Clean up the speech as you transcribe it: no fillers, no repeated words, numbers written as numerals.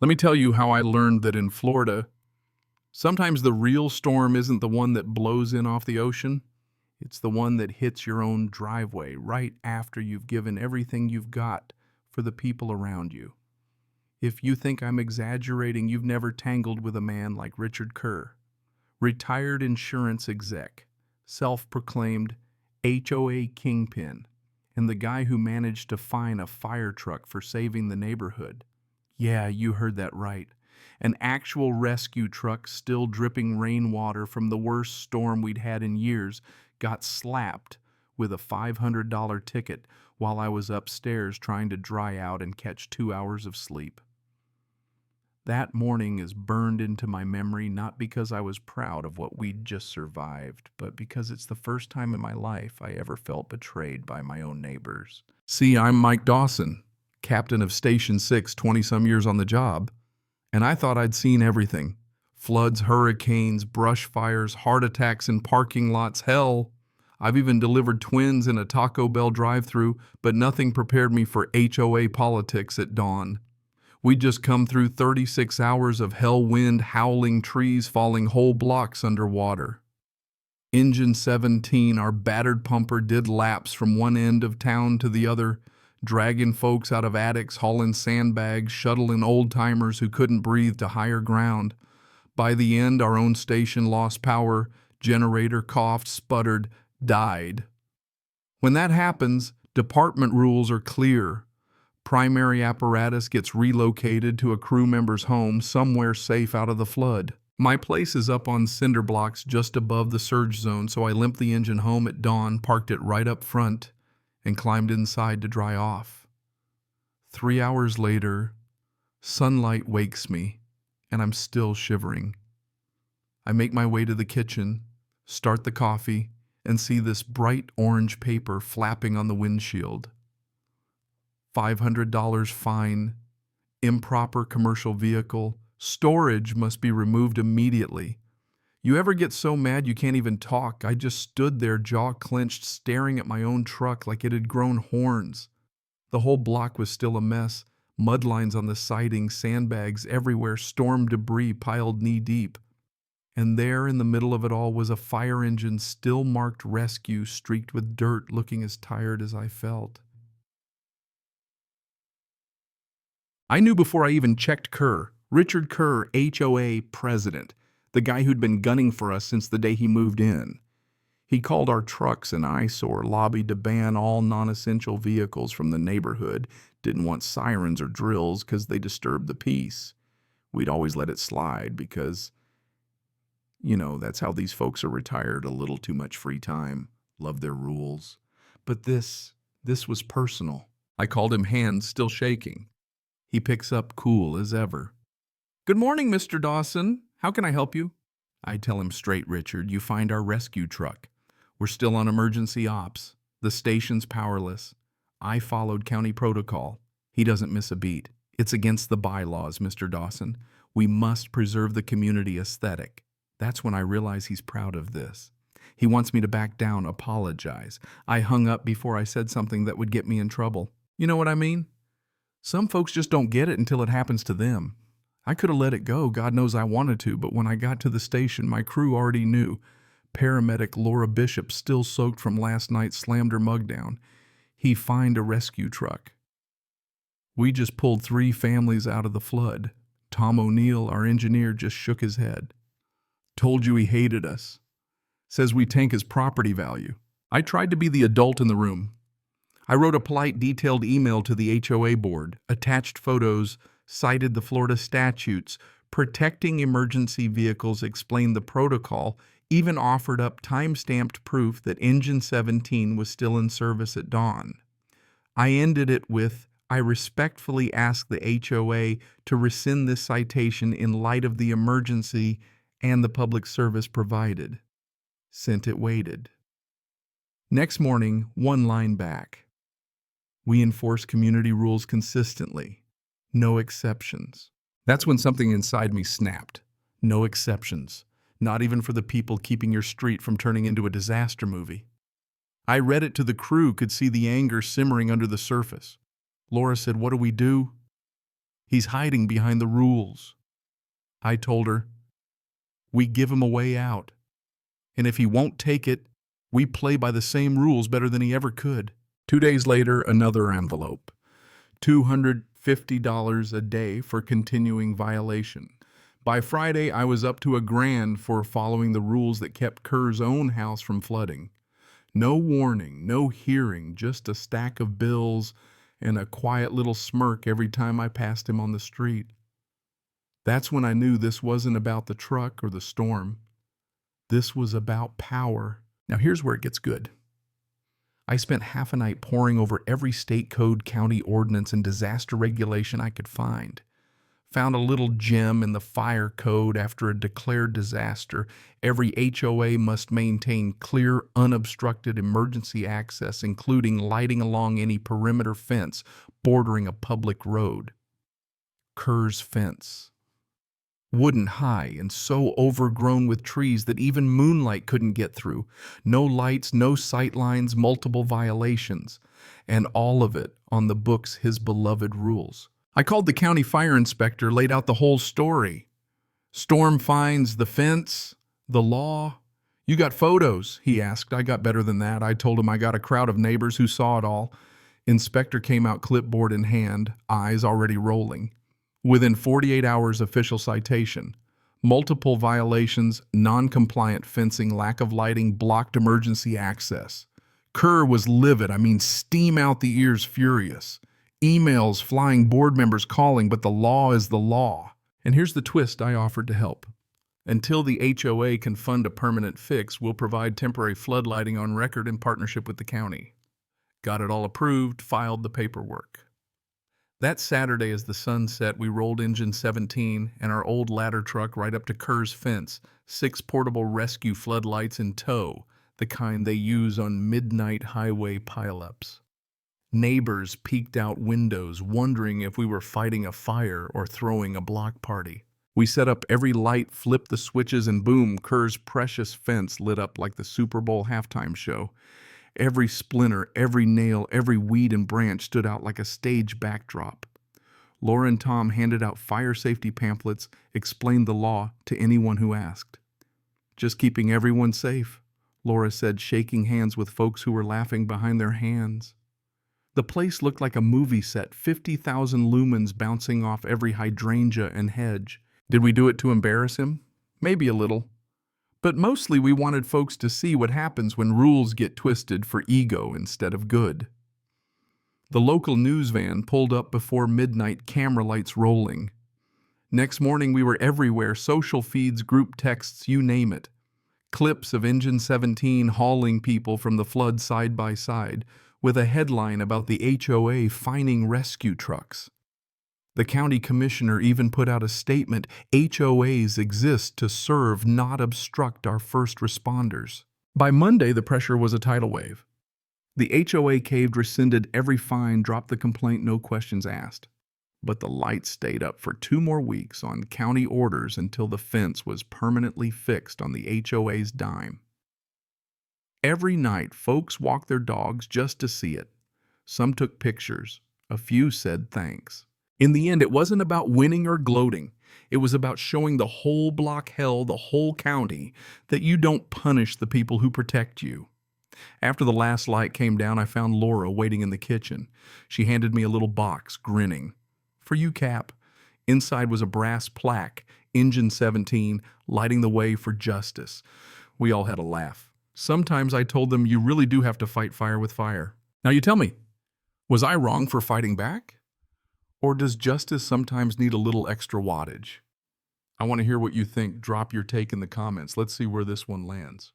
Let me tell you how I learned that in Florida, sometimes the real storm isn't the one that blows in off the ocean. It's the one that hits your own driveway right after you've given everything you've got for the people around you. If you think I'm exaggerating, you've never tangled with a man like Richard Kerr, retired insurance exec, self-proclaimed HOA kingpin, and the guy who managed to fine a fire truck for saving the neighborhood. Yeah, you heard that right. An actual rescue truck, still dripping rainwater from the worst storm we'd had in years, got slapped with a $500 ticket while I was upstairs trying to dry out and catch 2 hours of sleep. That morning is burned into my memory not because I was proud of what we'd just survived, but because it's the first time in my life I ever felt betrayed by my own neighbors. See, I'm Mike Dawson, captain of Station 6, 20-some years on the job, and I thought I'd seen everything. Floods, hurricanes, brush fires, heart attacks in parking lots, hell. I've even delivered twins in a Taco Bell drive-thru, but nothing prepared me for HOA politics at dawn. We'd just come through 36 hours of hell wind, howling trees, falling whole blocks underwater. Engine 17, our battered pumper, did laps from one end of town to the other, dragging folks out of attics, hauling sandbags, shuttling old-timers who couldn't breathe to higher ground. By the end, our own station lost power, generator coughed, sputtered, died. When that happens, department rules are clear. Primary apparatus gets relocated to a crew member's home somewhere safe out of the flood. My place is up on cinder blocks just above the surge zone, so I limped the engine home at dawn, parked it right up front, and climbed inside to dry off. 3 hours later, sunlight wakes me, and I'm still shivering. I make my way to the kitchen, start the coffee, and see this bright orange paper flapping on the windshield. $500 fine, improper commercial vehicle, storage must be removed immediately. You ever get so mad you can't even talk? I just stood there, jaw clenched, staring at my own truck like it had grown horns. The whole block was still a mess, mud lines on the siding, sandbags everywhere, storm debris piled knee-deep. And there in the middle of it all was a fire engine still marked rescue, streaked with dirt, looking as tired as I felt. I knew before I even checked Kerr, Richard Kerr, HOA president, the guy who'd been gunning for us since the day he moved in. He called our trucks an eyesore, lobbied to ban all non-essential vehicles from the neighborhood, didn't want sirens or drills because they disturbed the peace. We'd always let it slide because, that's how these folks are retired, a little too much free time, love their rules. But this was personal. I called him, hands still shaking. He picks up cool as ever. "Good morning, Mr. Dawson. How can I help you?" I tell him straight, "Richard, you find our rescue truck. We're still on emergency ops. The station's powerless. I followed county protocol. He doesn't miss a beat. It's against the bylaws, Mr. Dawson. We must preserve the community aesthetic." That's when I realize he's proud of this. He wants me to back down, apologize. I hung up before I said something that would get me in trouble. You know what I mean? Some folks just don't get it until it happens to them. I could have let it go, God knows I wanted to, but when I got to the station, my crew already knew. Paramedic Laura Bishop, still soaked from last night, slammed her mug down. He fined a rescue truck. We just pulled 3 families out of the flood. Tom O'Neill, our engineer, just shook his head. Told you he hated us. Says we tank his property value. I tried to be the adult in the room. I wrote a polite, detailed email to the HOA board, attached photos, cited the Florida statutes, protecting emergency vehicles, explained the protocol, even offered up time-stamped proof that Engine 17 was still in service at dawn. I ended it with, "I respectfully ask the HOA to rescind this citation in light of the emergency and the public service provided." Sent it waited. Next morning, one line back. "We enforce community rules consistently. No exceptions." That's when something inside me snapped. No exceptions. Not even for the people keeping your street from turning into a disaster movie. I read it to the crew, could see the anger simmering under the surface. Laura said, "What do we do?" He's hiding behind the rules. I told her, we give him a way out. And if he won't take it, we play by the same rules better than he ever could. 2 days later, another envelope. $250 a day for continuing violation. By Friday, I was up to $1,000 for following the rules that kept Kerr's own house from flooding. No warning, no hearing, just a stack of bills and a quiet little smirk every time I passed him on the street. That's when I knew this wasn't about the truck or the storm. This was about power. Now here's where it gets good. I spent half a night poring over every state code, county ordinance, and disaster regulation I could find. Found a little gem in the fire code after a declared disaster. Every HOA must maintain clear, unobstructed emergency access, including lighting along any perimeter fence bordering a public road. Kerr's fence. Wooden high and so overgrown with trees that even moonlight couldn't get through. No lights, no sight lines, multiple violations. And all of it on the books, his beloved rules. I called the county fire inspector, laid out the whole story. Storm fines, the fence, the law. You got photos, he asked. I got better than that. I told him I got a crowd of neighbors who saw it all. Inspector came out clipboard in hand, eyes already rolling. Within 48 hours, official citation. Multiple violations, non-compliant fencing, lack of lighting, blocked emergency access. Kerr was livid, steam out the ears furious. Emails flying, board members calling, but the law is the law. And here's the twist I offered to help. Until the HOA can fund a permanent fix, we'll provide temporary floodlighting on record in partnership with the county. Got it all approved, filed the paperwork. That Saturday as the sun set, we rolled engine 17 and our old ladder truck right up to Kerr's fence, 6 portable rescue floodlights in tow, the kind they use on midnight highway pileups. Neighbors peeked out windows, wondering if we were fighting a fire or throwing a block party. We set up every light, flipped the switches, and boom, Kerr's precious fence lit up like the Super Bowl halftime show. Every splinter, every nail, every weed and branch stood out like a stage backdrop. Laura and Tom handed out fire safety pamphlets, explained the law to anyone who asked. Just keeping everyone safe, Laura said, shaking hands with folks who were laughing behind their hands. The place looked like a movie set, 50,000 lumens bouncing off every hydrangea and hedge. Did we do it to embarrass him? Maybe a little. But mostly we wanted folks to see what happens when rules get twisted for ego instead of good. The local news van pulled up before midnight, camera lights rolling. Next morning we were everywhere, social feeds, group texts, you name it. Clips of Engine 17 hauling people from the flood side by side, with a headline about the HOA fining rescue trucks. The county commissioner even put out a statement, HOAs exist to serve, not obstruct our first responders. By Monday, the pressure was a tidal wave. The HOA caved, rescinded every fine, dropped the complaint, no questions asked. But the lights stayed up for 2 more weeks on county orders until the fence was permanently fixed on the HOA's dime. Every night, folks walked their dogs just to see it. Some took pictures. A few said thanks. In the end, it wasn't about winning or gloating. It was about showing the whole block, hell, the whole county, that you don't punish the people who protect you. After the last light came down, I found Laura waiting in the kitchen. She handed me a little box, grinning. For you, Cap. Inside was a brass plaque, Engine 17, lighting the way for justice. We all had a laugh. Sometimes I told them you really do have to fight fire with fire. Now you tell me, was I wrong for fighting back? Or does justice sometimes need a little extra wattage? I want to hear what you think. Drop your take in the comments. Let's see where this one lands.